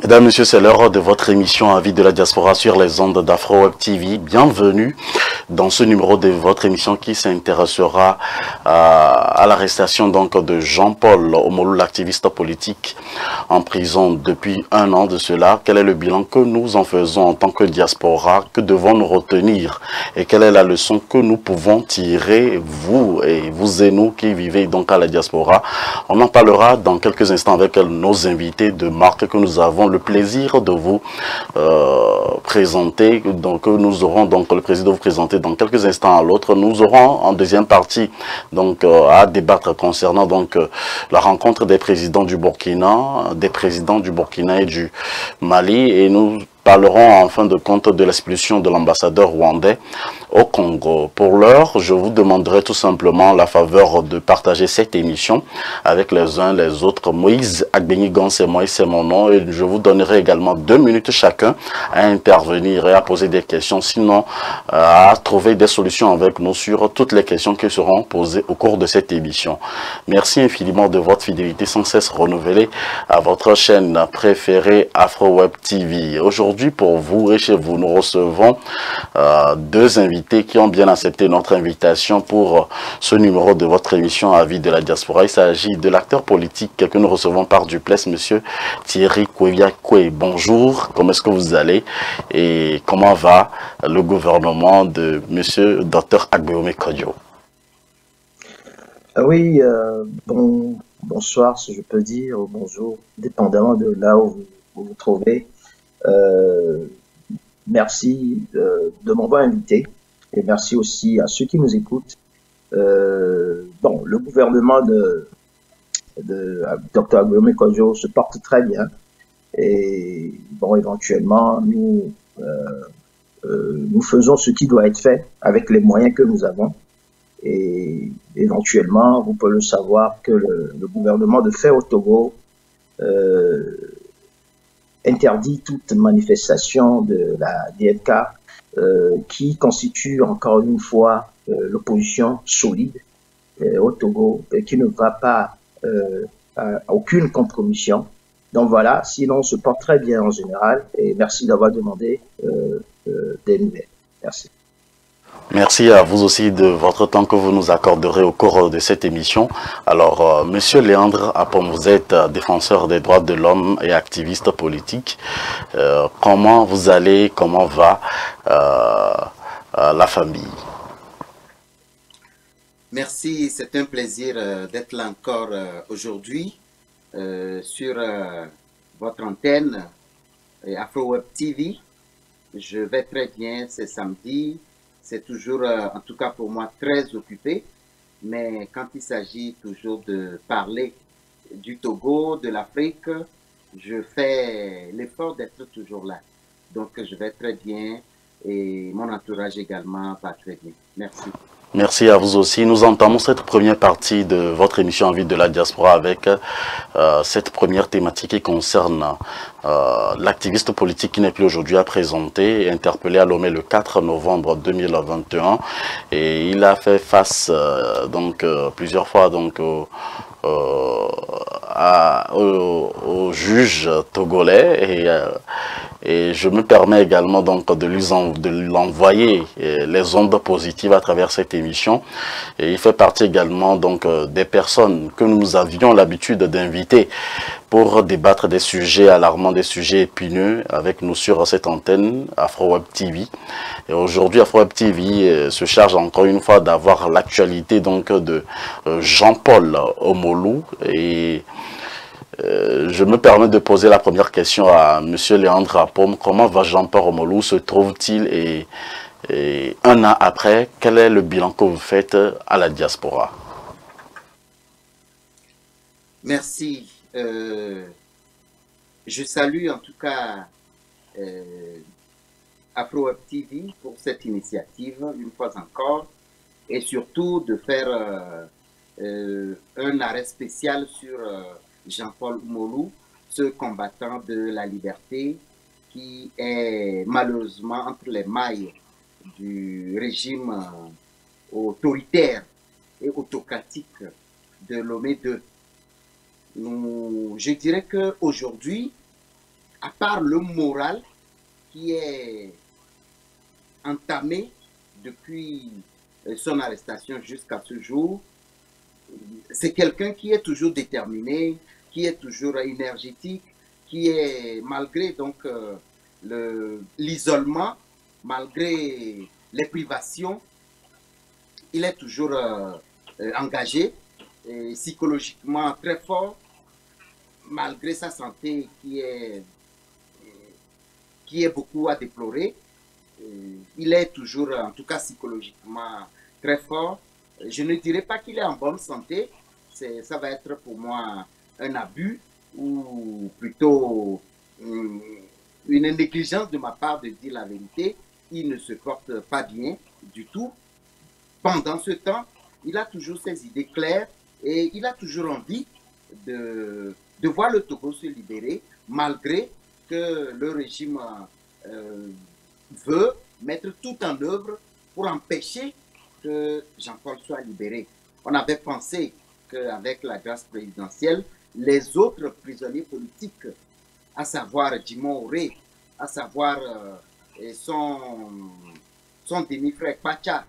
Mesdames, Messieurs, c'est l'heure de votre émission Avis de la diaspora sur les ondes d'Afro Web TV. Bienvenue dans ce numéro de votre émission qui s'intéressera à l'arrestation donc de Jean-Paul Omolou, l'activiste politique en prison depuis un an de cela. Quel est le bilan que nous en faisons en tant que diaspora? Que devons-nous retenir? Et quelle est la leçon que nous pouvons tirer, vous et nous qui vivez donc à la diaspora? On en parlera dans quelques instants avec nos invités de marque que nous avons le plaisir de vous présenter. Donc nous aurons donc le plaisir de vous présenter dans quelques instants à l'autre. Nous aurons en deuxième partie donc à débattre concernant donc la rencontre des présidents du Burkina, et du Mali, et nous parlerons en fin de compte de l'expulsion de l'ambassadeur rwandais au Congo. Pour l'heure, je vous demanderai tout simplement la faveur de partager cette émission avec les uns les autres. Moïse Agbenigan, c'est moi, c'est mon nom, et je vous donnerai également 2 minutes chacun à intervenir et à poser des questions, sinon à trouver des solutions avec nous sur toutes les questions qui seront posées au cours de cette émission. Merci infiniment de votre fidélité sans cesse renouvelée à votre chaîne préférée Afro Web TV. Aujourd'hui, pour vous et chez vous, nous recevons deux invités qui ont bien accepté notre invitation pour ce numéro de votre émission Avis de la diaspora. Il s'agit de l'acteur politique que nous recevons par duplex, monsieur Thierry Koueviakoué. Bonjour, comment est-ce que vous allez et comment va le gouvernement de monsieur Dr Agbeome Kodjo? Oui, bonsoir, si je peux dire, ou bonjour, dépendamment de là où vous vous trouvez. Merci de m'avoir invité et merci aussi à ceux qui nous écoutent. Le gouvernement de Dr Agbeome Kodjo se porte très bien et bon, éventuellement, nous faisons ce qui doit être fait avec les moyens que nous avons. Et éventuellement, vous pouvez le savoir que le gouvernement de fait au Togo interdit toute manifestation de la DNK qui constitue encore une fois l'opposition solide au Togo et qui ne va pas à aucune compromission. Donc voilà, sinon on se porte très bien en général et merci d'avoir demandé des nouvelles. Merci. Merci à vous aussi de votre temps que vous nous accorderez au cours de cette émission. Alors, monsieur Léandre Apom, vous êtes défenseur des droits de l'homme et activiste politique. Comment vous allez, comment va la famille? Merci, c'est un plaisir d'être là encore aujourd'hui sur votre antenne Afro Web TV. Je vais très bien, c'est samedi. C'est toujours, en tout cas pour moi, très occupé. Mais quand il s'agit toujours de parler du Togo, de l'Afrique, je fais l'effort d'être toujours là. Donc, je vais très bien et mon entourage également va très bien. Merci. Merci à vous aussi. Nous entamons cette première partie de votre émission Avis de la diaspora avec cette première thématique qui concerne l'activiste politique qui n'est plus aujourd'hui à présenter, interpellé à Lomé le 4 novembre 2021. Et il a fait face plusieurs fois donc au juge togolais et je me permets également donc de lui envoyer les ondes positives à travers cette émission. Et il fait partie également donc des personnes que nous avions l'habitude d'inviter pour débattre des sujets alarmants, des sujets épineux avec nous sur cette antenne Afro Web TV. Et aujourd'hui, Afro Web TV se charge encore une fois d'avoir l'actualité donc de Jean-Paul Omolou. Et je me permets de poser la première question à monsieur Léandre Apom. Comment va Jean-Paul Omolou? Se trouve-t-il et un an après, quel est le bilan que vous faites à la diaspora? Merci. Je salue en tout cas Afro Web TV pour cette initiative, une fois encore, et surtout de faire un arrêt spécial sur Jean-Paul Omolou, ce combattant de la liberté qui est malheureusement entre les mailles du régime autoritaire et autocratique de Lomé II. Je dirais qu'aujourd'hui, à part le moral qui est entamé depuis son arrestation jusqu'à ce jour, c'est quelqu'un qui est toujours déterminé, qui est toujours énergétique, qui est, malgré donc l'isolement, malgré les privations, il est toujours engagé, et psychologiquement très fort, malgré sa santé qui est beaucoup à déplorer. Il est toujours, en tout cas psychologiquement, très fort. Je ne dirais pas qu'il est en bonne santé, ça va être pour moi un abus ou plutôt une négligence de ma part de dire la vérité. Il ne se porte pas bien du tout. Pendant ce temps, il a toujours ses idées claires et il a toujours envie de voir le Togo se libérer, malgré que le régime veut mettre tout en œuvre pour empêcher que Jean-Paul soit libéré. On avait pensé qu'avec la grâce présidentielle, les autres prisonniers politiques, à savoir Jimon Auré, à savoir son demi-frère Pacha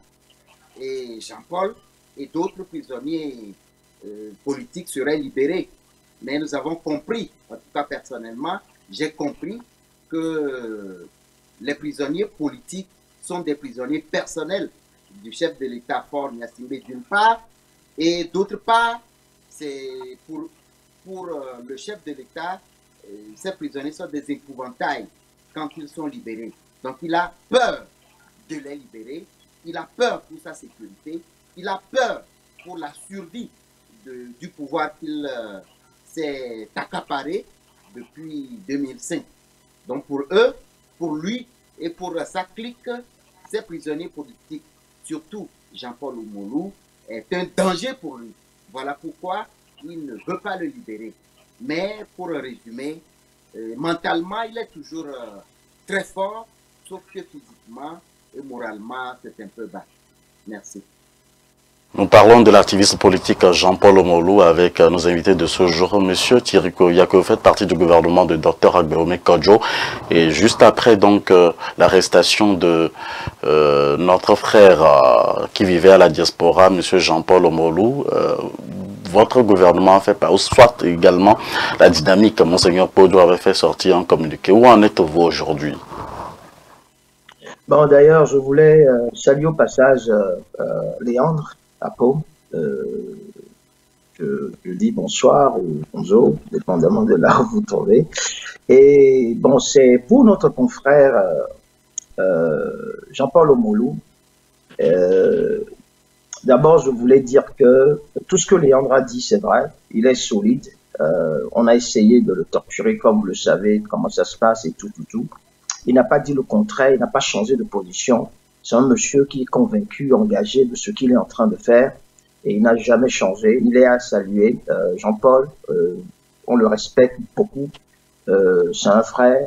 et Jean-Paul, et d'autres prisonniers politiques seraient libérés. Mais nous avons compris, en tout cas personnellement, j'ai compris que les prisonniers politiques sont des prisonniers personnels du chef de l'État Faure Gnassingbé d'une part, et d'autre part, c'est pour le chef de l'État, ces prisonniers sont des épouvantails quand ils sont libérés. Donc il a peur de les libérer, il a peur pour sa sécurité, il a peur pour la survie du pouvoir qu'il s'est accaparé depuis 2005. Donc pour eux, pour lui et pour sa clique, ces prisonniers politiques, surtout Jean-Paul Omolou, est un danger pour lui. Voilà pourquoi il ne veut pas le libérer. Mais pour résumer, mentalement, il est toujours très fort, sauf que physiquement et moralement, c'est un peu bas. Merci. Nous parlons de l'activiste politique Jean-Paul Omolou avec nos invités de ce jour, Monsieur Thierry Koya, que vous faites partie du gouvernement de Dr Agbeome Kodjo. Et juste après donc l'arrestation de notre frère qui vivait à la diaspora, Monsieur Jean-Paul Omolou, votre gouvernement a fait pas, ou soit également la dynamique, Monseigneur Kodjo avait fait sortir un communiqué. Où en êtes-vous aujourd'hui? Bon, d'ailleurs, je voulais saluer au passage Léandre Apo, je dis bonsoir ou bonjour, dépendamment de là où vous tombez. Et bon, c'est pour notre confrère Jean-Paul Omolou. D'abord, je voulais dire que tout ce que Léandre a dit, c'est vrai, il est solide. On a essayé de le torturer, comme vous le savez, comment ça se passe et tout. Il n'a pas dit le contraire, il n'a pas changé de position. C'est un monsieur qui est convaincu, engagé de ce qu'il est en train de faire et il n'a jamais changé. Il est à saluer. Jean-Paul, on le respecte beaucoup. C'est un frère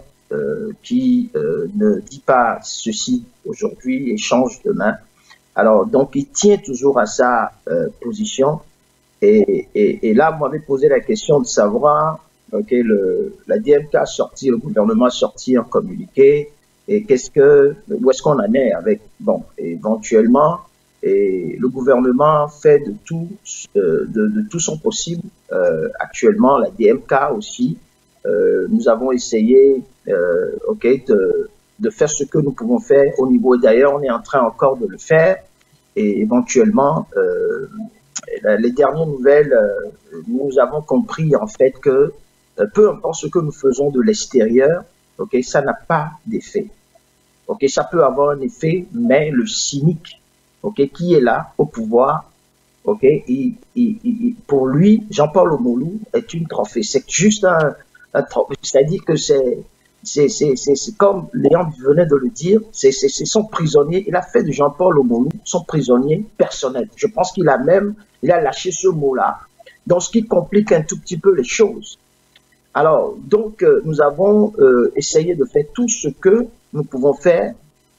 qui ne dit pas ceci aujourd'hui et change demain. Alors, donc, il tient toujours à sa position. Et là, vous m'avez posé la question de savoir, okay, la DMK a sorti, le gouvernement a sorti un communiqué. Et où est-ce qu'on en est avec, bon, éventuellement, et le gouvernement fait de tout son possible. Actuellement, la DMK aussi, nous avons essayé, de faire ce que nous pouvons faire au niveau. D'ailleurs, on est en train encore de le faire. Et éventuellement, les dernières nouvelles, nous avons compris en fait que peu importe ce que nous faisons de l'extérieur, ça n'a pas d'effet. Ça peut avoir un effet, mais le cynique, qui est là au pouvoir, pour lui, Jean-Paul Omolou est une trophée. C'est juste un trophée. C'est-à-dire que c'est comme Léon venait de le dire, c'est son prisonnier. Il a fait de Jean-Paul Omolou son prisonnier personnel. Je pense qu'il a lâché ce mot-là. Donc, ce qui complique un tout petit peu les choses. Alors, donc, nous avons essayé de faire tout ce que nous pouvons faire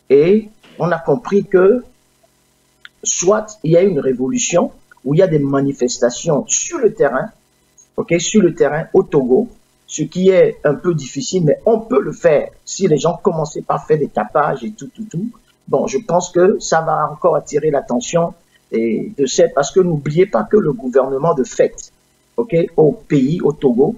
et on a compris que soit il y a une révolution ou il y a des manifestations sur le terrain, sur le terrain au Togo, ce qui est un peu difficile, mais on peut le faire. Si les gens commençaient par faire des tapages et tout, bon, je pense que ça va encore attirer l'attention parce que n'oubliez pas que le gouvernement de fait, ok, au pays, au Togo,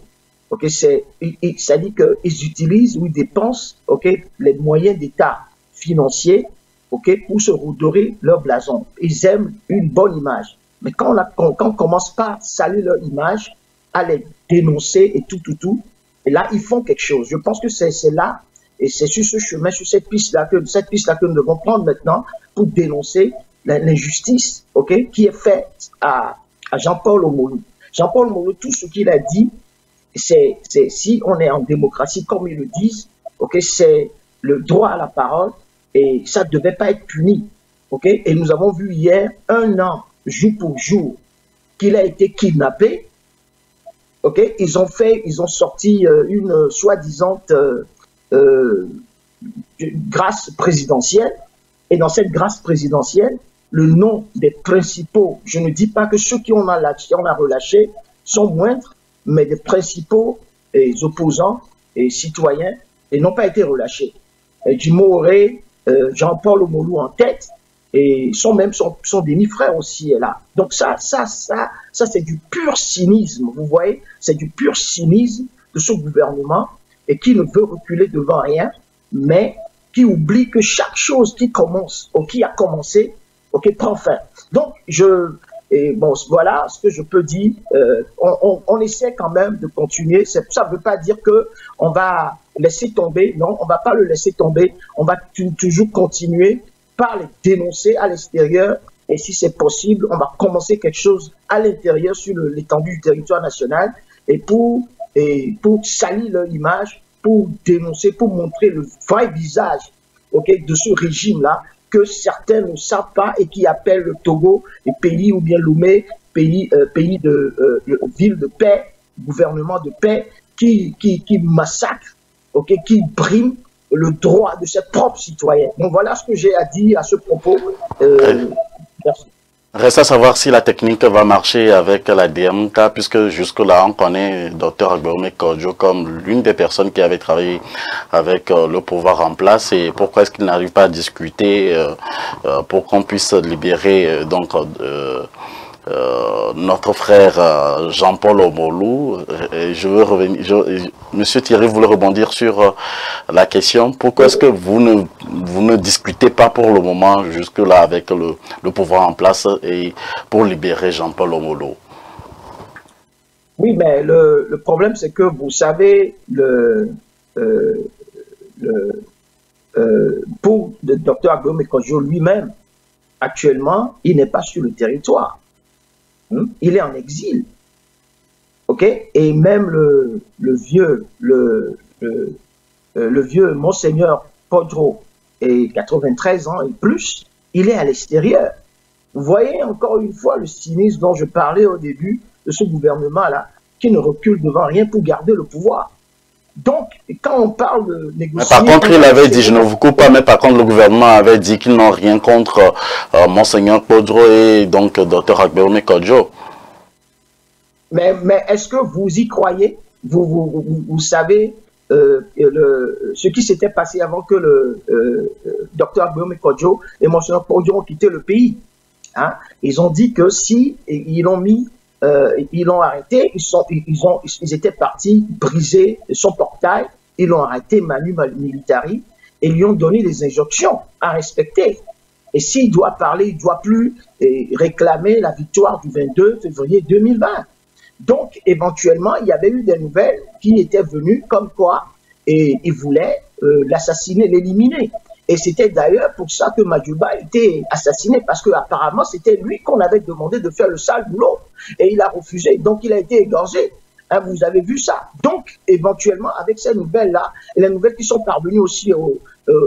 ok, ça dit qu'ils utilisent ou ils dépensent, ok, les moyens d'État financiers, ok, pour se redorer leur blason. Ils aiment une bonne image. Mais quand on commence par saluer leur image, à les dénoncer et tout, et là, ils font quelque chose. Je pense que c'est là, et c'est sur ce chemin, sur cette piste-là que nous devons prendre maintenant pour dénoncer l'injustice, ok, qui est faite à Jean-Paul Omolou. Jean-Paul Omolou, tout ce qu'il a dit, c'est si on est en démocratie, comme ils le disent, ok, c'est le droit à la parole, et ça ne devait pas être puni, ok. Et nous avons vu hier, 1 an, jour pour jour, qu'il a été kidnappé, ok. Ils ont sorti une soi-disant grâce présidentielle, et dans cette grâce présidentielle, le nom des principaux, je ne dis pas que ceux on a relâchés sont moindres, mais des principaux opposants et citoyens et n'ont pas été relâchés. Dumoré, Jean-Paul Omolou en tête, et son demi-frère aussi est là. Donc ça c'est du pur cynisme, vous voyez, c'est du pur cynisme de ce gouvernement et qui ne veut reculer devant rien, mais qui oublie que chaque chose qui commence ou qui a commencé, ok, prend fin. Donc bon, voilà ce que je peux dire. On essaie quand même de continuer. Ça ne veut pas dire que on va laisser tomber. Non, on va pas le laisser tomber. On va toujours continuer par les dénoncer à l'extérieur. Et si c'est possible, on va commencer quelque chose à l'intérieur sur l'étendue du territoire national et pour salir leur image, pour dénoncer, pour montrer le vrai visage, ok, de ce régime-là, que certains ne savent pas et qui appellent le Togo et pays ou bien Lomé, pays de ville de paix, gouvernement de paix, qui massacre, ok, qui brime le droit de ses propres citoyens. Donc voilà ce que j'ai à dire à ce propos. Merci. Reste à savoir si la technique va marcher avec la DMK, puisque jusque-là, on connaît Dr Agbeome Kodjo comme l'une des personnes qui avait travaillé avec le pouvoir en place. Et pourquoi est-ce qu'il n'arrive pas à discuter pour qu'on puisse libérer notre frère Jean-Paul Omolou? Je veux revenir, Monsieur Thierry voulait rebondir sur la question. Pourquoi est-ce que vous ne discutez pas pour le moment jusque-là avec le pouvoir en place et pour libérer Jean-Paul Omolou? Oui, mais le problème c'est que vous savez, pour le docteur Agbeome Kodjo lui-même, actuellement, il n'est pas sur le territoire. Il est en exil, ok. Et même le vieux Monseigneur Podro, et 93 ans et plus, il est à l'extérieur. Vous voyez encore une fois le cynisme dont je parlais au début de ce gouvernement-là, qui ne recule devant rien pour garder le pouvoir. Donc, quand on parle de négocier... Par contre, il avait dit, je ne vous coupe pas, mais par contre, le gouvernement avait dit qu'ils n'ont rien contre Monseigneur Podro et donc Dr Agbeome Kodjo. Mais est-ce que vous y croyez? Vous savez ce qui s'était passé avant que le Dr Agbeome Kodjo et Monseigneur Podjo ont quitté le pays. Hein? Ils ont dit que si ils l'ont arrêté, ils étaient partis briser son portail, ils l'ont arrêté manu militari et lui ont donné des injonctions à respecter. Et s'il doit parler, il ne doit plus réclamer la victoire du 22 février 2020. Donc, éventuellement, il y avait eu des nouvelles qui étaient venues comme quoi ils voulaient l'assassiner, l'éliminer. Et c'était d'ailleurs pour ça que Madjuba a été assassiné, parce qu'apparemment, c'était lui qu'on avait demandé de faire le sale boulot. Et il a refusé, donc il a été égorgé. Hein, vous avez vu ça. Donc, éventuellement, avec ces nouvelles-là, et les nouvelles qui sont parvenues aussi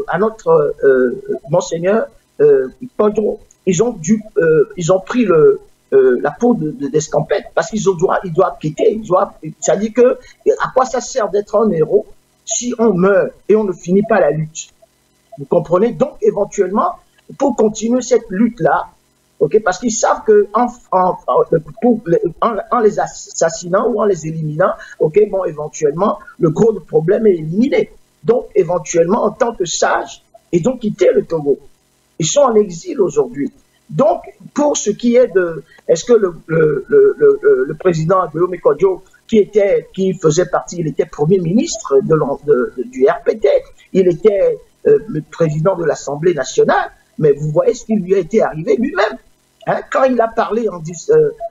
à notre Monseigneur Podro, ils ont pris la peau d'escampette, parce qu'ils doivent quitter. Ça dit que, à quoi ça sert d'être un héros si on meurt et on ne finit pas la lutte? Vous comprenez? Donc, éventuellement, pour continuer cette lutte-là, ok, parce qu'ils savent que en les assassinant ou en les éliminant, ok, bon, éventuellement, le gros du problème est éliminé. Donc, éventuellement, en tant que sages, ils ont quitté le Togo. Ils sont en exil aujourd'hui. Donc, pour ce qui est de, est-ce que le président Guillaume Kodjo, qui faisait partie, il était premier ministre du RPT, il était le président de l'Assemblée nationale, mais vous voyez ce qui lui a été arrivé lui-même. Hein, quand il a parlé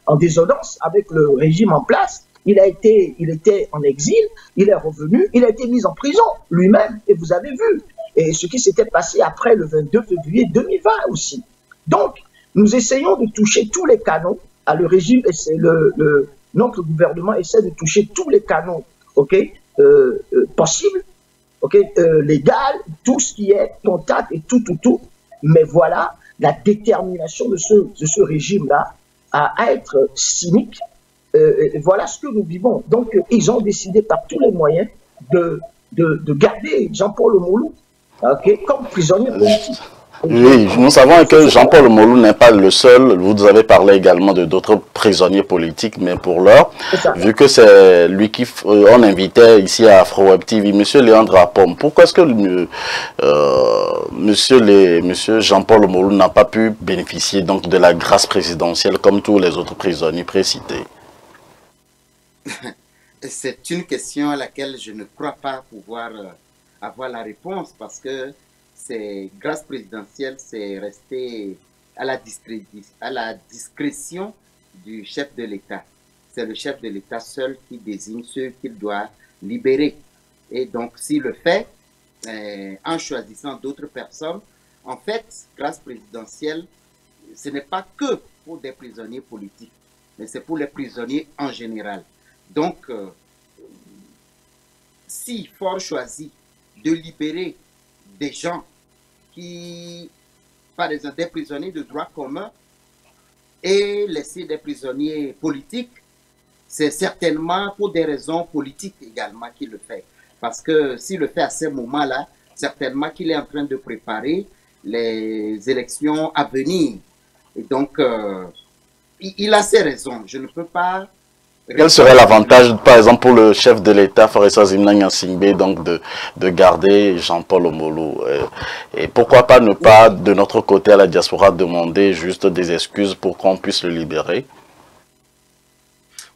en désonance avec le régime en place, il était en exil, il est revenu, il a été mis en prison lui-même, et vous avez vu. Et ce qui s'était passé après le 22 février 2020 aussi. Donc, nous essayons de toucher tous les canaux à le régime, et c'est notre gouvernement essaie de toucher tous les canaux, ok, possibles, ok, légal, tout ce qui est contact et tout. Mais voilà la détermination de ce régime-là à être cynique. Voilà ce que nous vivons. Donc, ils ont décidé par tous les moyens de garder Jean-Paul Omolou, okay, comme prisonnier politique. Oui, nous savons que Jean-Paul Omolou n'est pas le seul. Vous avez parlé également de d'autres prisonniers politiques, mais pour l'heure, vu que c'est lui qui on invitait ici à AfroWeb TV, Monsieur Léandre Apom, pourquoi est-ce que Monsieur Jean-Paul Omolou n'a pas pu bénéficier donc de la grâce présidentielle comme tous les autres prisonniers précités? C'est une question à laquelle je ne crois pas pouvoir avoir la réponse, parce que c'est grâce présidentielle, c'est resté à la discrétion du chef de l'État. C'est le chef de l'État seul qui désigne ceux qu'il doit libérer. Et donc, s'il le fait, en choisissant d'autres personnes, en fait, grâce présidentielle, ce n'est pas que pour des prisonniers politiques, mais c'est pour les prisonniers en général. Donc, si Ford choisit de libérer des gens qui, par exemple, des prisonniers de droit commun et laisser des prisonniers politiques, c'est certainement pour des raisons politiques également qu'il le fait. Parce que s'il le fait à ce moment-là, certainement qu'il est en train de préparer les élections à venir. Et donc, il a ses raisons. Je ne peux pas... Quel serait l'avantage, par exemple, pour le chef de l'État, Foressa Zimna Singbe, donc de garder Jean-Paul Omolou? Et pourquoi pas ne pas, de notre côté, à la diaspora, demander juste des excuses pour qu'on puisse le libérer?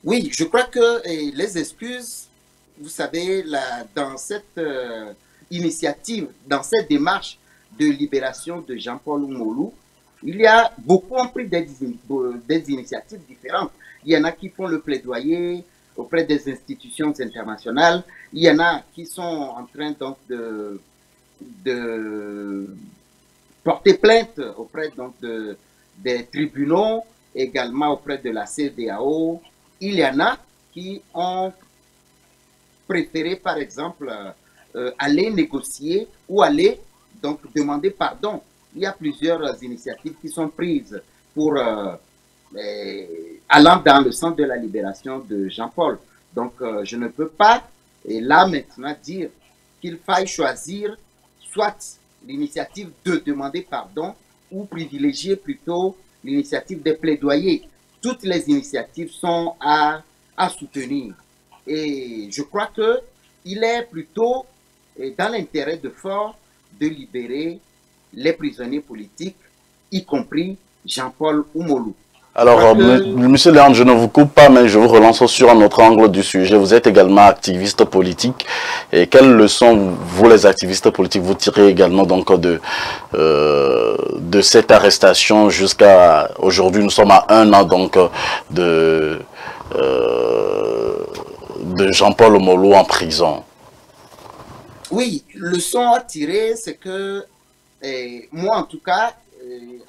Oui, je crois que les excuses, vous savez, dans cette initiative, dans cette démarche de libération de Jean-Paul Omolou, il y a beaucoup ont pris des initiatives différentes. Il y en a qui font le plaidoyer auprès des institutions internationales. Il y en a qui sont en train donc de porter plainte auprès donc des tribunaux, également auprès de la CEDEAO. Il y en a qui ont préféré, par exemple, aller négocier ou aller donc demander pardon. Il y a plusieurs initiatives qui sont prises pour allant dans le sens de la libération de Jean-Paul. Donc, je ne peux pas, et là maintenant, dire qu'il faille choisir soit l'initiative de demander pardon ou privilégier plutôt l'initiative de plaidoyer. Toutes les initiatives sont à soutenir. Et je crois qu'il est plutôt dans l'intérêt de Ford de libérer les prisonniers politiques, y compris Jean-Paul Omolou. Alors, Monsieur Léandre, je ne vous coupe pas, mais je vous relance sur un autre angle du sujet. Vous êtes également activiste politique. Et quelles leçons, vous les activistes politiques, vous tirez également donc de cette arrestation jusqu'à aujourd'hui? Nous sommes à 1 an donc de Jean-Paul Omolou en prison. Oui, leçon à tirer, c'est que moi en tout cas,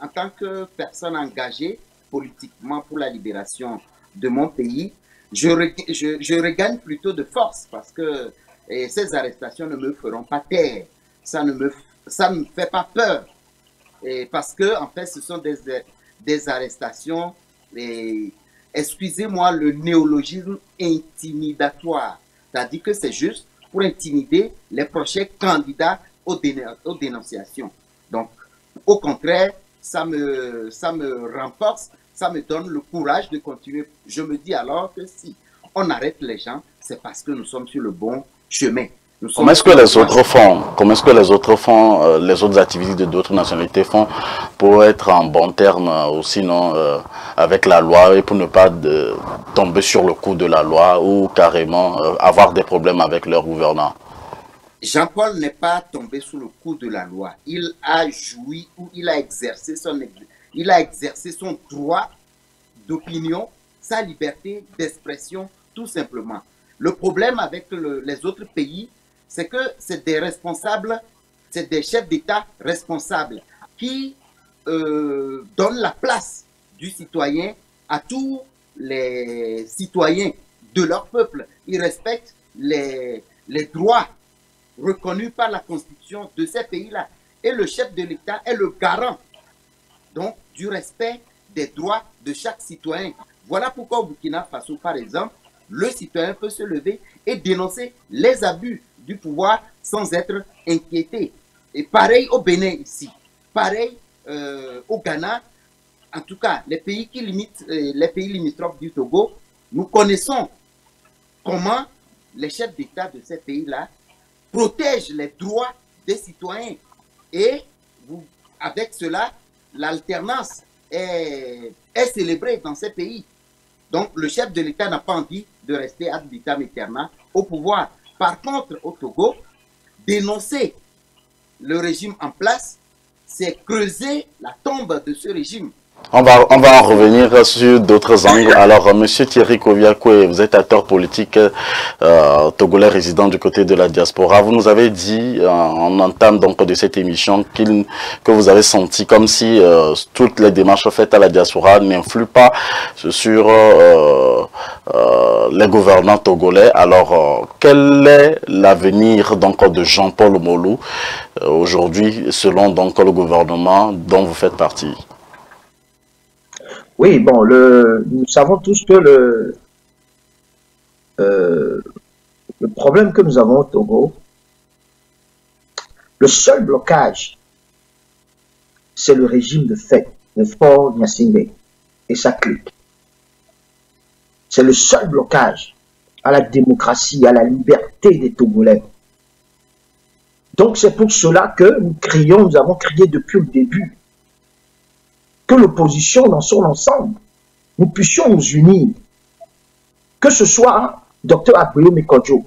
en tant que personne engagée politiquement pour la libération de mon pays, je regagne plutôt de force parce que ces arrestations ne me feront pas taire. Ça ne me fait pas peur. Parce que, en fait, ce sont des arrestations, excusez-moi le néologisme, intimidatoire. C'est-à-dire que c'est juste pour intimider les prochains candidats aux dénonciations. Donc, au contraire, ça me renforce, ça me donne le courage de continuer. Je me dis alors que si on arrête les gens, c'est parce que nous sommes sur le bon chemin. Comment est-ce que les autres font? Comment est-ce que les autres font, les autres activités d'autres nationalités font pour être en bon terme ou sinon avec la loi et pour ne pas tomber sur le coup de la loi ou carrément avoir des problèmes avec leur gouvernants? Jean-Paul n'est pas tombé sous le coup de la loi. Il a joui ou il a exercé son droit d'opinion, sa liberté d'expression, tout simplement. Le problème avec les autres pays, c'est que c'est des responsables, c'est des chefs d'État responsables qui donnent la place du citoyen à tous les citoyens de leur peuple. Ils respectent les droits reconnus par la Constitution de ces pays-là. Et le chef de l'État est le garant donc du respect des droits de chaque citoyen. Voilà pourquoi au Burkina Faso, par exemple, le citoyen peut se lever et dénoncer les abus du pouvoir sans être inquiété. Et pareil au Bénin ici, pareil au Ghana, en tout cas les pays qui limitent, les pays limitrophes du Togo, nous connaissons comment les chefs d'État de ces pays-là protègent les droits des citoyens. Et avec cela, l'alternance est célébrée dans ces pays. Donc le chef de l'État n'a pas envie de rester ad vitam aeternam au pouvoir. Par contre, au Togo, dénoncer le régime en place, c'est creuser la tombe de ce régime. On va en revenir sur d'autres angles. Alors, Monsieur Thierry Koviakoué, vous êtes acteur politique togolais résident du côté de la diaspora. Vous nous avez dit en entame donc de cette émission que vous avez senti comme si toutes les démarches faites à la diaspora n'influent pas sur les gouvernants togolais. Alors, quel est l'avenir donc de Jean-Paul Molou aujourd'hui, selon donc le gouvernement dont vous faites partie? Oui, bon, nous savons tous que le problème que nous avons au Togo, le seul blocage, c'est le régime de fait de Faure Gnassingbé et sa clique. C'est le seul blocage à la démocratie, à la liberté des Togolais. Donc c'est pour cela que nous avons crié depuis le début, que l'opposition dans son ensemble, nous puissions nous unir. Que ce soit Dr Agbeyo Mekodjo,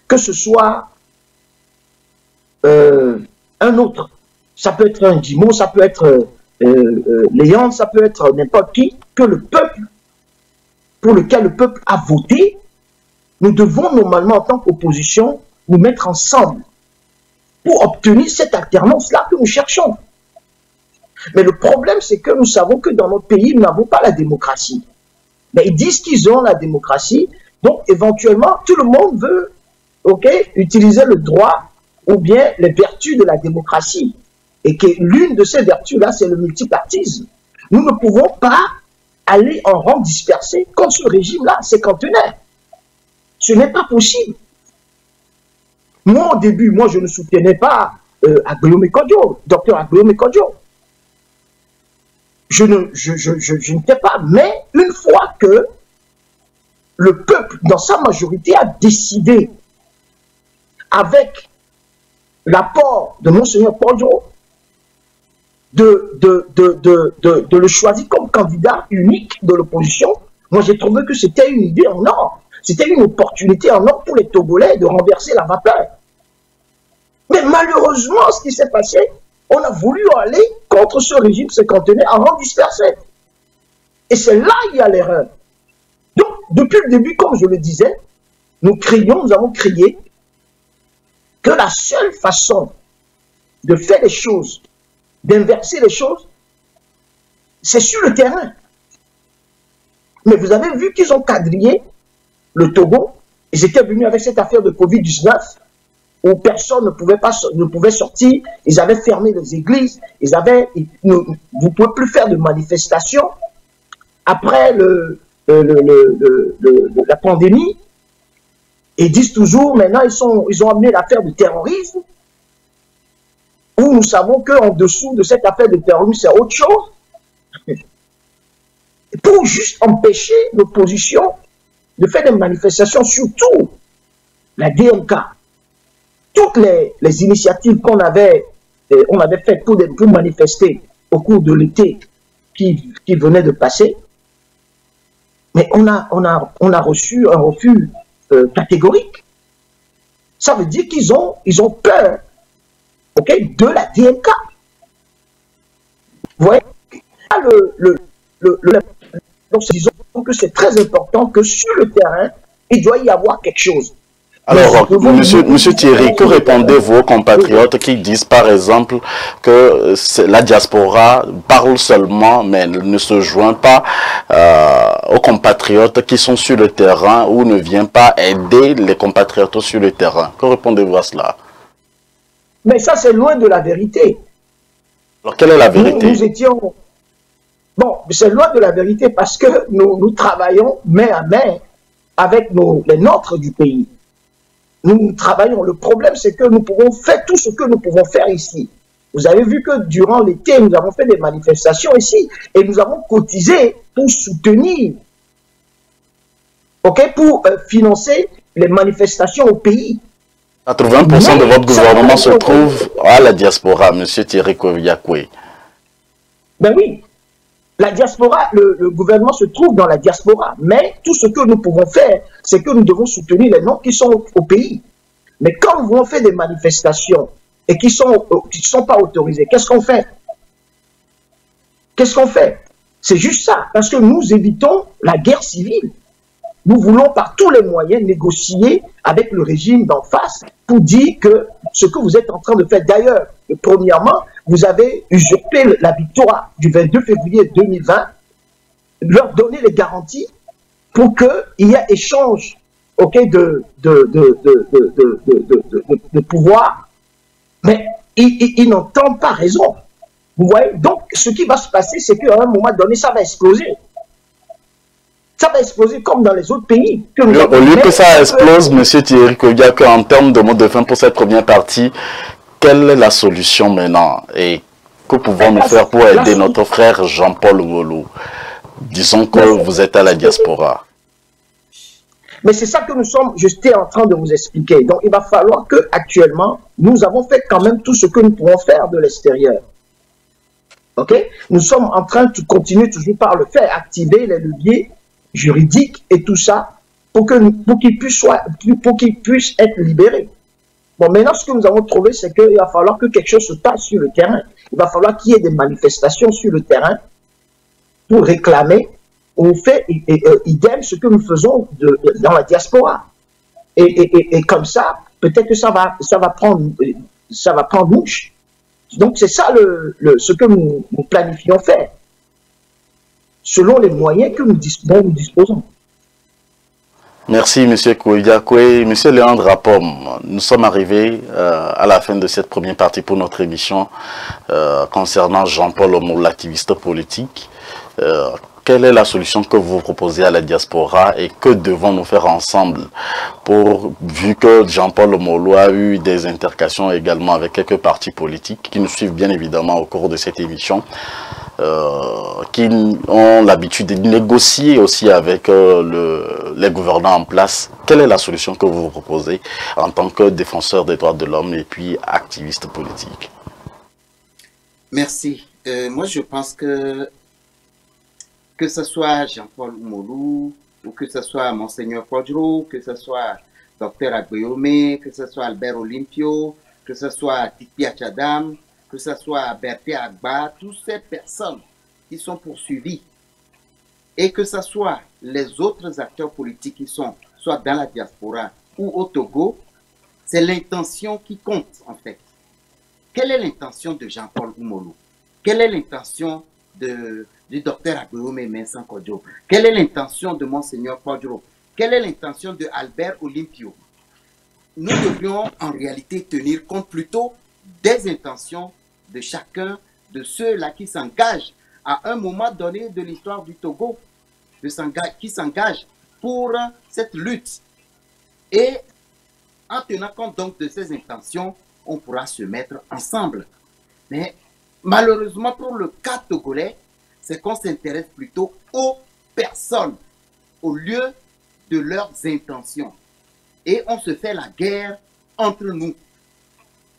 que ce soit un autre, ça peut être un Dimo, ça peut être Léon, ça peut être n'importe qui, que le peuple, pour lequel le peuple a voté, nous devons normalement en tant qu'opposition nous mettre ensemble pour obtenir cette alternance-là que nous cherchons. Mais le problème, c'est que nous savons que dans notre pays, nous n'avons pas la démocratie. Mais ils disent qu'ils ont la démocratie, donc éventuellement, tout le monde veut utiliser le droit ou bien les vertus de la démocratie. Et que l'une de ces vertus-là, c'est le multipartisme. Nous ne pouvons pas aller en rang dispersé comme ce régime-là, c'est cantonnaire. Ce n'est pas possible. Moi, au début, je ne soutenais pas Agbeyo Mekodjo, Dr Agbeyo Mekodjo. Je n'étais pas, mais une fois que le peuple, dans sa majorité, a décidé, avec l'apport de Monseigneur Podjo, de le choisir comme candidat unique de l'opposition, moi j'ai trouvé que c'était une idée en or, c'était une opportunité en or pour les Togolais de renverser la vapeur. Mais malheureusement, ce qui s'est passé, on a voulu aller contre ce régime cinquantenaire en rang dispersé. Et c'est là qu'il y a l'erreur. Donc, depuis le début, comme je le disais, nous avons crié que la seule façon de faire les choses, d'inverser les choses, c'est sur le terrain. Mais vous avez vu qu'ils ont quadrillé le Togo. Ils étaient venus avec cette affaire de Covid-19 où personne ne pouvait sortir. Ils avaient fermé les églises. Vous ne pouvez plus faire de manifestations. Après la pandémie, ils disent toujours, maintenant, ils ont amené l'affaire du terrorisme. où nous savons qu'en dessous de cette affaire de terrorisme, c'est autre chose, pour juste empêcher l'opposition de faire des manifestations, surtout la DMK. Toutes les initiatives qu'on avait, on avait faites pour manifester au cours de l'été qui venait de passer, mais on a reçu un refus catégorique. Ça veut dire qu'ils ont peur, okay, de la DMK. Vous voyez, donc disons que c'est très important que sur le terrain, il doit y avoir quelque chose. Alors, monsieur Thierry, que répondez-vous aux compatriotes qui disent par exemple que la diaspora parle seulement mais ne se joint pas aux compatriotes qui sont sur le terrain ou ne vient pas aider les compatriotes sur le terrain? Que répondez-vous à cela? Mais ça, c'est loin de la vérité. Alors, quelle est la vérité? Nous étions... Bon, c'est loin de la vérité parce que nous travaillons main à main avec les nôtres du pays. Nous travaillons. Le problème, c'est que nous pouvons faire tout ce que nous pouvons faire ici. Vous avez vu que durant l'été, nous avons fait des manifestations ici et nous avons cotisé pour soutenir, pour financer les manifestations au pays. 80% de votre gouvernement se trouve à la diaspora, monsieur Thierry Koviakwe. Ben oui. La diaspora, le gouvernement se trouve dans la diaspora, mais tout ce que nous pouvons faire, c'est que nous devons soutenir les noms qui sont au pays. Mais quand nous voulons faire des manifestations et qui ne sont pas autorisées, qu'est-ce qu'on fait? Qu'est-ce qu'on fait? C'est juste ça, parce que nous évitons la guerre civile. Nous voulons par tous les moyens négocier avec le régime d'en face pour dire que ce que vous êtes en train de faire, d'ailleurs, premièrement, vous avez usurpé la victoire du 22 février 2020, leur donner les garanties pour qu'il y ait échange de pouvoir, mais ils n'entendent pas raison. Vous voyez? Donc, ce qui va se passer, c'est qu'à un moment donné, ça va exploser. Ça va exploser comme dans les autres pays. Au lieu que ça explose, M. Thierry Koviakwe, en termes de mot de fin pour cette première partie, quelle est la solution maintenant et que pouvons-nous faire pour aider notre frère Jean-Paul Oumolou? Disons que vous êtes à la diaspora. Mais c'est ça que j'étais en train de vous expliquer. Donc il va falloir que actuellement, nous avons fait quand même tout ce que nous pouvons faire de l'extérieur. Ok? Nous sommes en train de continuer toujours par le faire, activer les leviers juridiques et tout ça pour qu'ils puissent être libérés. Bon, maintenant, ce que nous avons trouvé, c'est qu'il va falloir que quelque chose se passe sur le terrain. Il va falloir qu'il y ait des manifestations sur le terrain pour réclamer. On fait idem ce que nous faisons dans la diaspora. Et comme ça, peut-être que ça va prendre bouche. Donc, c'est ça ce que nous planifions faire, selon les moyens dont nous disposons. Merci, M. Koviakwe. M. Léandre Apom, nous sommes arrivés à la fin de cette première partie pour notre émission concernant Jean-Paul Oumolou, l'activiste politique. Quelle est la solution que vous proposez à la diaspora et que devons-nous faire ensemble vu que Jean-Paul Oumolou a eu des intercations également avec quelques partis politiques qui nous suivent bien évidemment au cours de cette émission, qui ont l'habitude de négocier aussi avec les gouvernants en place. Quelle est la solution que vous proposez en tant que défenseur des droits de l'homme et puis activiste politique? Merci. Moi, je pense que ce soit Jean-Paul Oumolou, ou que ce soit Monseigneur Kodjo, que ce soit Dr Agbeome, que ce soit Albert Olympio, que ce soit Tikpi Achadam, que ce soit Berté Agba, toutes ces personnes qui sont poursuivies, et que ce soit les autres acteurs politiques qui sont soit dans la diaspora ou au Togo, c'est l'intention qui compte en fait. Quelle est l'intention de Jean-Paul Oumolou? Quelle est l'intention du docteur Agbeome Vincent Kodjo? Quelle est l'intention de Monseigneur Kodjo? Quelle est l'intention de Albert Olympio? Nous devrions en réalité tenir compte plutôt des intentions de chacun de ceux-là qui s'engagent à un moment donné de l'histoire du Togo, qui s'engagent pour cette lutte. Et en tenant compte donc de ces intentions, on pourra se mettre ensemble Mais malheureusement, pour le cas togolais, c'est qu'on s'intéresse plutôt aux personnes au lieu de leurs intentions. Et on se fait la guerre entre nous.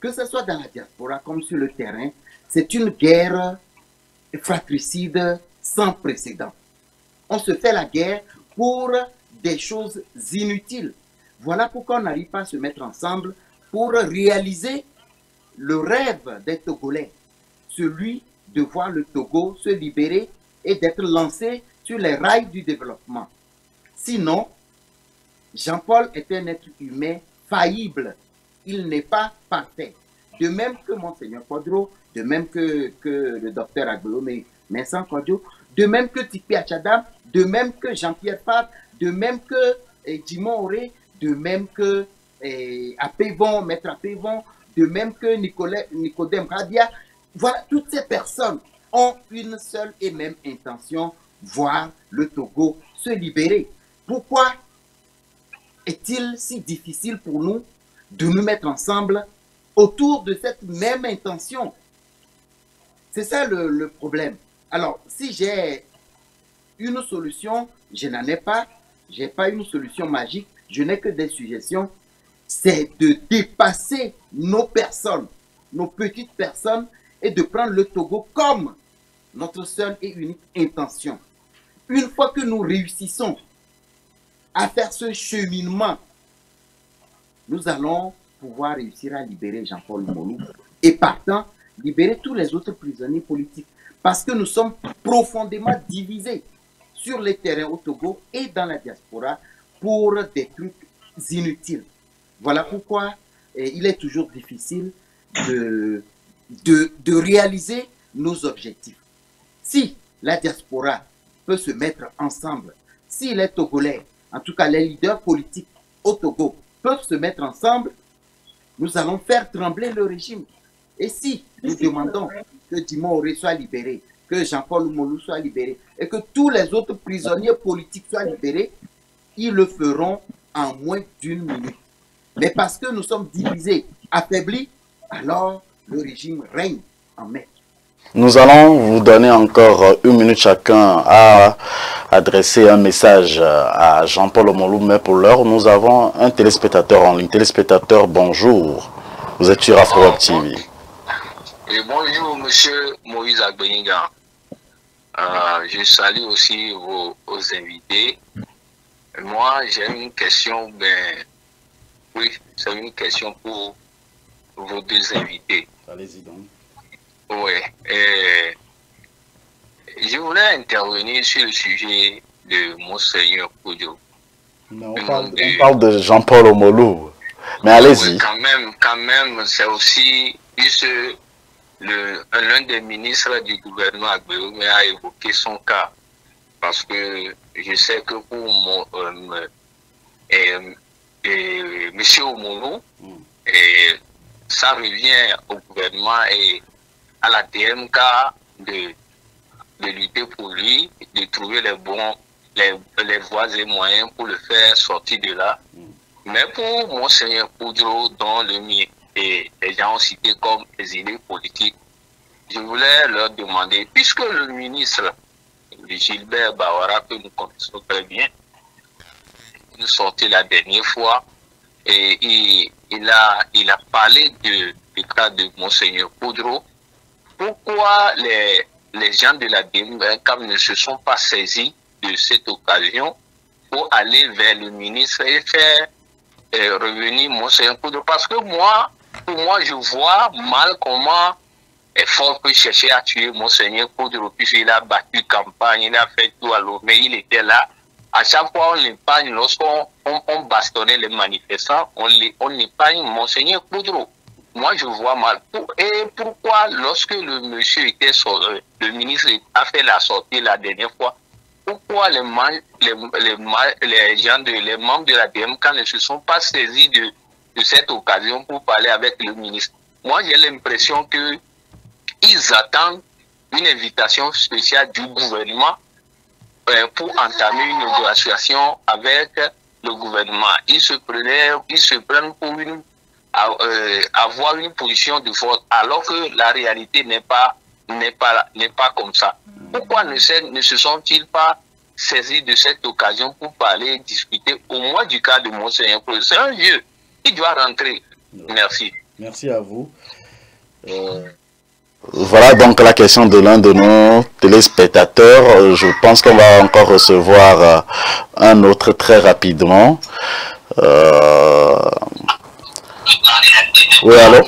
Que ce soit dans la diaspora comme sur le terrain, c'est une guerre fratricide sans précédent. On se fait la guerre pour des choses inutiles. Voilà pourquoi on n'arrive pas à se mettre ensemble pour réaliser le rêve des Togolais, celui de voir le Togo se libérer et d'être lancé sur les rails du développement. Sinon, Jean-Paul est un être humain faillible. Il n'est pas parfait. De même que Monseigneur Quadro, de même que le docteur Agbolome Vincent Quadro, de même que Tipi Achadam, de même que Jean-Pierre Fabre, de même que Dimon Auré, de même que Apévon, Maître Apévon, de même que Nicodème Radia. Voilà, toutes ces personnes ont une seule et même intention, voir le Togo se libérer. Pourquoi est-il si difficile pour nous de nous mettre ensemble autour de cette même intention? C'est ça le problème. Alors, si j'ai une solution, je n'en ai pas. Je n'ai pas une solution magique. Je n'ai que des suggestions. C'est de dépasser nos personnes, nos petites personnes, et de prendre le Togo comme notre seule et unique intention. Une fois que nous réussissons à faire ce cheminement, nous allons pouvoir réussir à libérer Jean-Paul Molou et partant, libérer tous les autres prisonniers politiques. Parce que nous sommes profondément divisés sur les terrains au Togo et dans la diaspora pour des trucs inutiles. Voilà pourquoi il est toujours difficile de réaliser nos objectifs. Si la diaspora peut se mettre ensemble, si les Togolais, en tout cas les leaders politiques au Togo, peuvent se mettre ensemble, nous allons faire trembler le régime. Et si nous demandons que Dimon Auré soit libéré, que Jean-Paul Molou soit libéré, et que tous les autres prisonniers politiques soient libérés, ils le feront en moins d'une minute. Mais parce que nous sommes divisés, affaiblis, alors le régime règne en maître. Nous allons vous donner encore une minute chacun à adresser un message à Jean-Paul Molou, mais pour l'heure, nous avons un téléspectateur en ligne. Téléspectateur, bonjour. Vous êtes sur AfroWeb TV. Et bonjour, monsieur Moïse Agbeninga. Je salue aussi vos invités. Moi, j'ai une question, oui, c'est une question pour vos deux invités. Allez-y donc. Oui. Je voulais intervenir sur le sujet de Monseigneur Kodjo. On parle de Jean-Paul Molou. Mais allez-y. Oui, quand même, c'est aussi l'un des ministres du gouvernement Agberoume a évoqué son cas. Parce que je sais que pour monsieur Omolou, ça revient au gouvernement et à la DMK de lutter pour lui, de trouver les voies et moyens pour le faire sortir de là. Mais pour Monseigneur Kodjo, dont les gens ont cité comme exilé politique, je voulais leur demander, puisque le ministre Gilbert Bawara, que nous connaissons très bien, nous sortait la dernière fois, et il a parlé du cas de Monseigneur Kodjo. Pourquoi les gens de la DMK ne se sont pas saisis de cette occasion pour aller vers le ministre et faire revenir Monseigneur Kodjo? Parce que pour moi, je vois mal comment Fort peut chercher à tuer Monseigneur Kodjo, puisqu'il a battu campagne, il a fait tout à l'eau, mais il était là. À chaque fois, on l'épargne, lorsqu'on bastonnait les manifestants, on épargne Monseigneur Kodjo. Moi, je vois mal. Et pourquoi, lorsque le monsieur était le ministre a fait la sortie la dernière fois, pourquoi les membres de la DMK ne se sont pas saisis de cette occasion pour parler avec le ministre? Moi, j'ai l'impression que ils attendent une invitation spéciale du gouvernement pour entamer une négociation avec le gouvernement. Ils se prennent pour une avoir une position de force alors que la réalité n'est pas comme ça. Pourquoi ne se sont-ils pas saisis de cette occasion pour parler, discuter au moins du cas de Monseigneur? C'est un vieux, il doit rentrer. Merci. Merci à vous. Voilà donc la question de l'un de nos téléspectateurs. Je pense qu'on va encore recevoir un autre très rapidement. Oui, allô?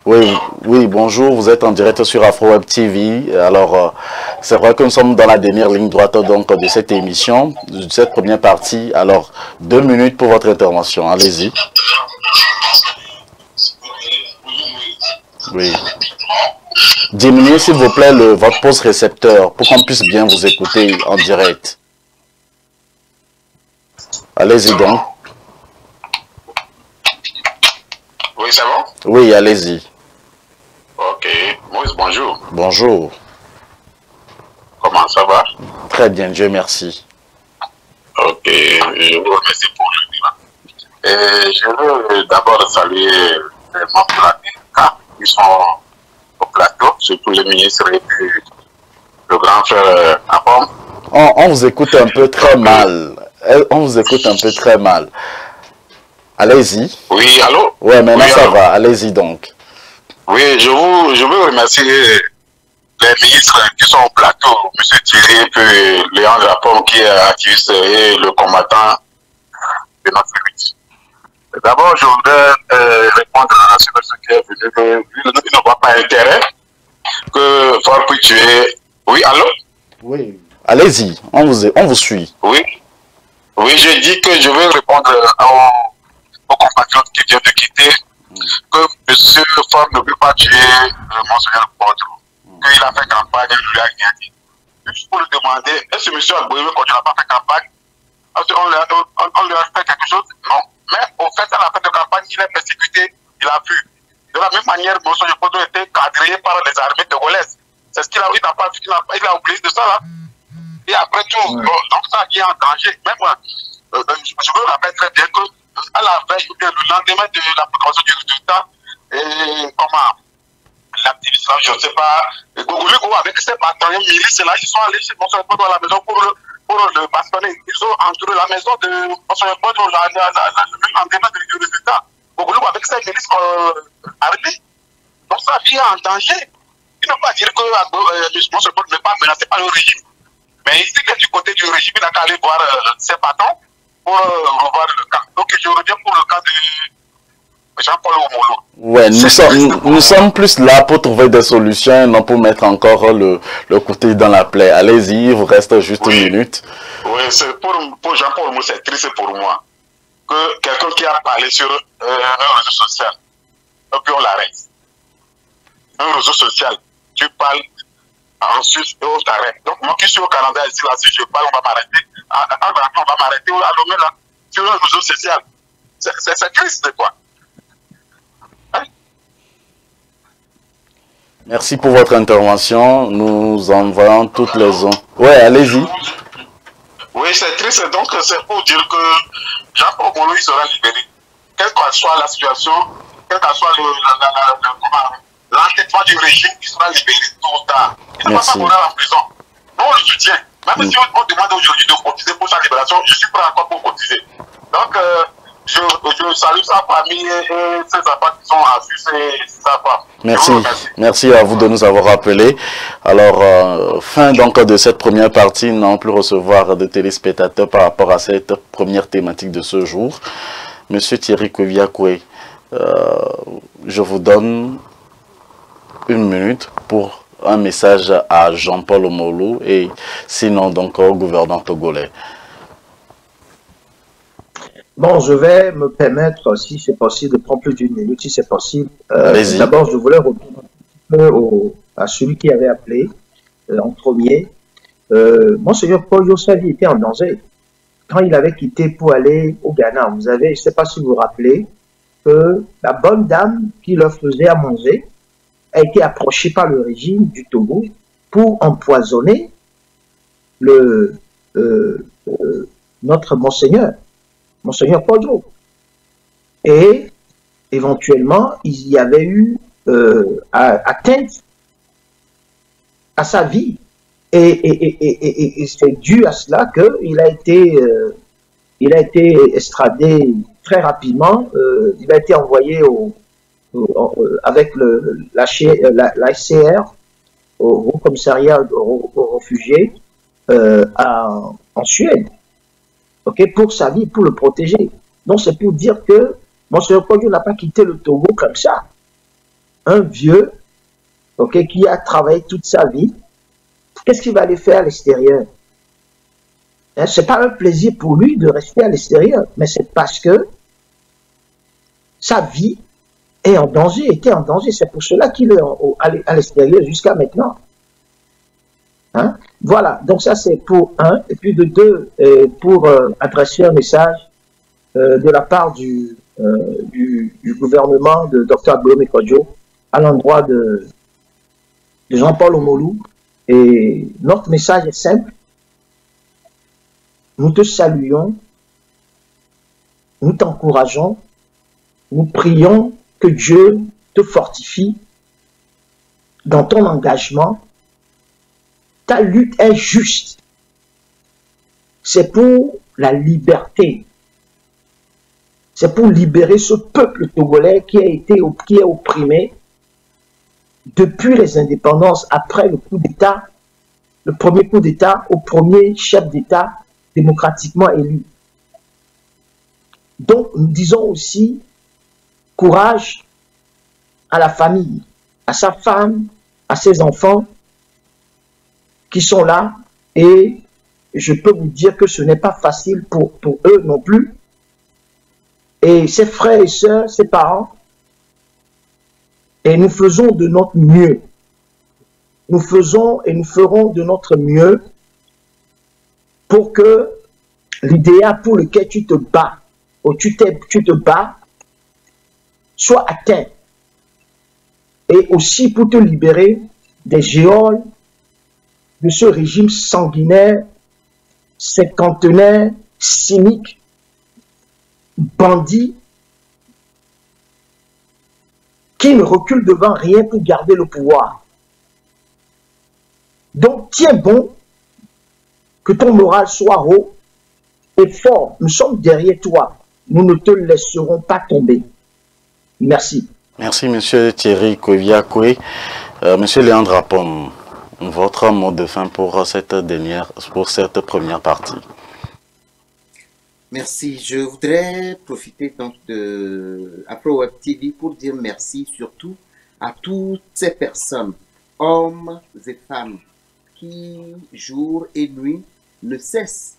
Oui, bonjour, vous êtes en direct sur AfroWeb TV. Alors, c'est vrai que nous sommes dans la dernière ligne droite donc, de cette émission, de cette première partie. Alors, 2 minutes pour votre intervention, allez-y. Oui. Diminuez s'il vous plaît votre pause récepteur pour qu'on puisse bien vous écouter en direct. Allez-y donc. Oui, c'est bon? Oui, allez-y. Ok. Moïse, bonjour. Bonjour. Comment ça va? Très bien, Dieu merci. Ok, je vous remercie pour le débat. Et je veux d'abord saluer les membres de la DNK qui sont au plateau, surtout les ministres et puis le grand frère Apom. On vous écoute un peu très mal. On vous écoute un peu très mal. Allez-y. Oui, allô? Ouais, maintenant oui, ça allô? va. Allez-y donc. Oui, je veux remercier les ministres qui sont au plateau, M. Thierry et puis Léon Lapon qui est activiste et le combattant de notre lutte. D'abord, je voudrais répondre à ce monsieur qui est venu que il ne voit pas intérêt que Fort puisse tuer. Oui, allô? Oui. Allez-y, on vous suit. Oui. Oui, je dis que je veux répondre aux compatriotes qui viennent de quitter que M. Ford ne peut pas tuer Monseigneur Podro. Qu'il a fait campagne, il lui a rien dit. Juste pour lui demander, est-ce que M. Agboyé, quand il n'a pas fait campagne, on lui a fait quelque chose? Non. Mais au fait, à la fin de campagne, il est persécuté, il a pu. De la même manière, Monseigneur Podro était cadré par les armées togolaises. C'est ce qu'il a, il a oublié de ça là. Et après tout, donc ça qui est en danger. Même moi, je me rappelle très bien que à la veille ou bien le lendemain de la proclamation du résultat, et comment l'activiste, je ne sais pas, Gogolego avec ses bataillons milices, là, ils sont allés chez Monseigneur Podro à la maison pour le bastonner. Ils ont entouré la maison de Monseigneur Podro le lendemain du résultat. Gogolego avec ses milices armées. Donc sa vie est en danger. Il ne peut pas dire que Monseigneur Podro n'est pas menacé par le régime. Mais ici, que du côté du régime, il a qu'à aller voir ses patrons pour revoir le cas. Donc, je reviens pour le cas de Jean-Paul Omolo. Ouais, nous sommes plus là pour trouver des solutions, non pour mettre encore le couteau dans la plaie. Allez-y, il vous reste juste une minute. Oui, c'est pour Jean-Paul Omolo, c'est triste pour moi que quelqu'un qui a parlé sur un réseau social, et puis on l'arrête. Un réseau social, tu parles en Suisse et au Tarek. Donc, moi qui suis au Canada, ici, là, si je parle, on va m'arrêter. On va m'arrêter à Lomé, là, sur un réseau social. C'est triste, quoi. Hein? Merci pour votre intervention. Nous envoyons toutes les ondes. Ouais, allez-y. Oui, c'est triste. Donc, c'est pour dire que Jean-Paul Omolo, il sera libéré. Quelle que soit la situation, quel que soit l'entêtement du régime, il sera libéré tôt ou tard. Il ne va pas mourir en prison. Nous, on le soutient. Même si on demande aujourd'hui de cotiser pour sa libération, je suis prêt encore pour cotiser. Donc, je salue sa famille et ses enfants qui sont en Suisse et sa femme. Merci. Merci à vous de nous avoir rappelé. Alors, fin donc de cette première partie, nous n'allons plus recevoir de téléspectateurs par rapport à cette première thématique de ce jour. Monsieur Thierry Kouviakoué, je vous donne 1 minute pour un message à Jean-Paul Omolo et sinon donc au gouverneur togolais. Bon, je vais me permettre, si c'est possible, de prendre plus d'1 minute, si c'est possible. D'abord, je voulais répondre un peu à celui qui avait appelé en premier. Monseigneur Paul Yossali était en danger. Quand il avait quitté pour aller au Ghana, vous avez, je ne sais pas si vous vous rappelez, que la bonne dame qui leur faisait à manger a été approchée par le régime du Togo pour empoisonner notre Monseigneur Kodjo. Et éventuellement, il y avait eu atteinte à sa vie. Et c'est dû à cela qu'il a été extradé très rapidement. Il a été envoyé avec l'ACR, au Haut Commissariat aux réfugiés en Suède, pour sa vie, pour le protéger. Donc c'est pour dire que Monseigneur Kodjo n'a pas quitté le Togo comme ça. Un vieux qui a travaillé toute sa vie, qu'est-ce qu'il va aller faire à l'extérieur? Ce n'est pas un plaisir pour lui de rester à l'extérieur, mais c'est parce que sa vie est en danger, était en danger. C'est pour cela qu'il est à l'extérieur jusqu'à maintenant. Hein? Voilà, donc ça c'est pour un. Et puis de deux, pour adresser un message de la part du gouvernement de Dr. Agbelome Kodjo à l'endroit de Jean-Paul Omolou. Et notre message est simple. Nous te saluons, nous t'encourageons, nous prions que Dieu te fortifie dans ton engagement. Ta lutte est juste. C'est pour la liberté. C'est pour libérer ce peuple togolais qui est opprimé depuis les indépendances, après le coup d'État, le premier coup d'État au premier chef d'État démocratiquement élu. Donc, nous disons aussi courage à la famille, à sa femme, à ses enfants qui sont là, et je peux vous dire que ce n'est pas facile pour eux non plus. Et ses frères et sœurs, ses parents, et nous faisons de notre mieux. Nous faisons et nous ferons de notre mieux pour que l'idéal pour lequel tu te bats, ou tu te bats, soit atteint. Et aussi pour te libérer des géoles de ce régime sanguinaire, cinquantenaire, cynique, bandit, qui ne recule devant rien pour garder le pouvoir. Donc, tiens bon, que ton moral soit haut et fort. Nous sommes derrière toi. Nous ne te laisserons pas tomber. Merci. Merci, monsieur Thierry Koviakwe. Monsieur Léandre Apom, votre mot de fin pour cette première partie. Merci. Je voudrais profiter donc de AfroWeb TV pour dire merci surtout à toutes ces personnes, hommes et femmes, qui jour et nuit ne cessent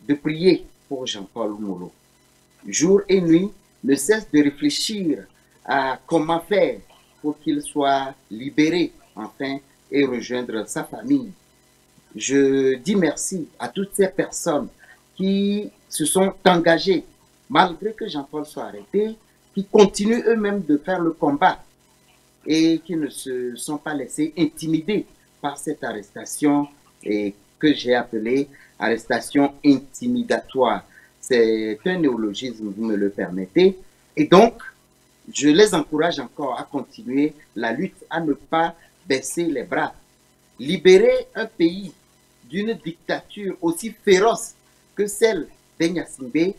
de prier pour Jean-Paul Omolou. Jour et nuit ne cessent de réfléchir à comment faire pour qu'il soit libéré enfin et rejoindre sa famille. Je dis merci à toutes ces personnes qui se sont engagés, malgré que Jean-Paul soit arrêté, qui continuent eux-mêmes de faire le combat et qui ne se sont pas laissés intimider par cette arrestation et que j'ai appelée arrestation intimidatoire. C'est un néologisme, vous me le permettez. Et donc, je les encourage encore à continuer la lutte, à ne pas baisser les bras. Libérer un pays d'une dictature aussi féroce que celle d'Enyasimbe,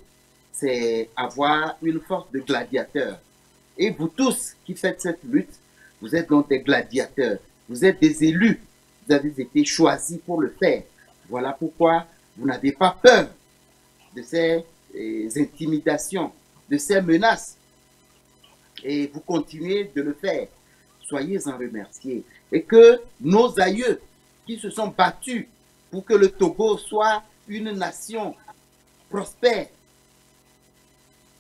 c'est avoir une force de gladiateur. Et vous tous qui faites cette lutte, vous êtes donc des gladiateurs, vous êtes des élus, vous avez été choisis pour le faire. Voilà pourquoi vous n'avez pas peur de ces intimidations, de ces menaces. Et vous continuez de le faire. Soyez en remerciés. Et que nos aïeux qui se sont battus pour que le Togo soit une nation prospère,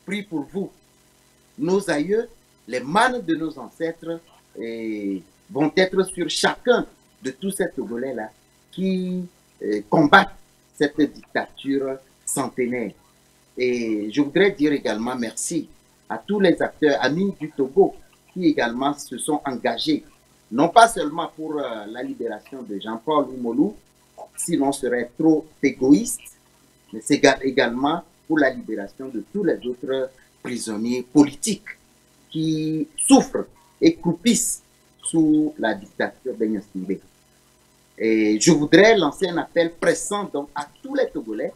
prie pour vous. Nos aïeux, les mânes de nos ancêtres, vont être sur chacun de tous ces Togolais-là qui combattent cette dictature centenaire. Et je voudrais dire également merci à tous les acteurs amis du Togo qui également se sont engagés, non pas seulement pour la libération de Jean-Paul Omolou, sinon on serait trop égoïste, mais c'est également pour la libération de tous les autres prisonniers politiques qui souffrent et croupissent sous la dictature d'Agnès Nibé. Et je voudrais lancer un appel pressant donc à tous les Togolais,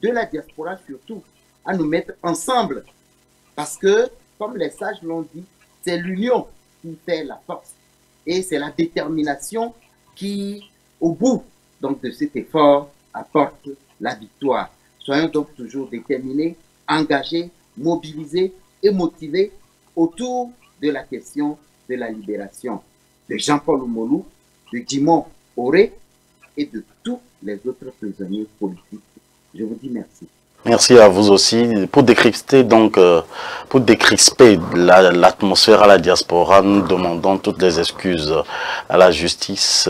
de la diaspora surtout, à nous mettre ensemble. Parce que, comme les sages l'ont dit, c'est l'union qui fait la force. Et c'est la détermination qui, au bout donc, de cet effort, apporte la victoire. Soyons donc toujours déterminés, engagés, mobilisés et motivés autour de la question de la libération de Jean-Paul Oumolou, de Djimon Oré et de tous les autres prisonniers politiques. Je vous dis merci. Merci à vous aussi. Pour décrypter donc, pour décrisper l'atmosphère à la diaspora, nous demandons toutes les excuses à la justice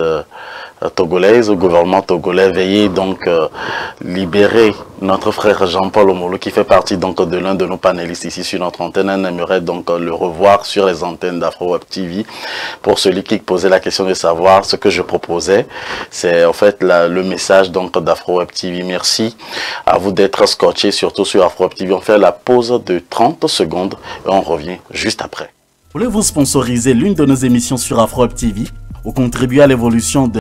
togolaise, au gouvernement togolais. Veillez donc libérer notre frère Jean-Paul Oumolou qui fait partie donc de l'un de nos panélistes ici sur notre antenne. On aimerait donc le revoir sur les antennes d'Afro-Web TV. Pour celui qui posait la question de savoir ce que je proposais, c'est en fait le message donc d'Afro-Web TV. Merci à vous d'être scotché surtout sur Afro-Web TV. On fait la pause de 30 secondes et on revient juste après. Voulez-vous sponsoriser l'une de nos émissions sur Afro-Web TV ou contribuer à l'évolution de